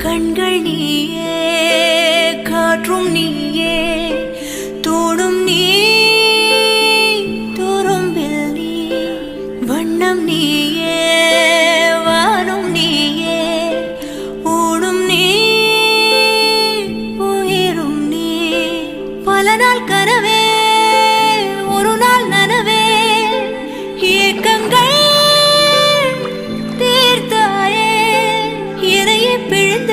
கண்கள் நீயே காற்றும் நீயே தோடும் நீ துரும்பில் நீ வண்ணம் நீயே வானும் நீயே ஊடும் நீ உயிரும் நீ பல நாள் கனவே ஒரு நாள் நனவே ஏக்கங்கள் தீர்த்தாயே இறையை பிழிந்த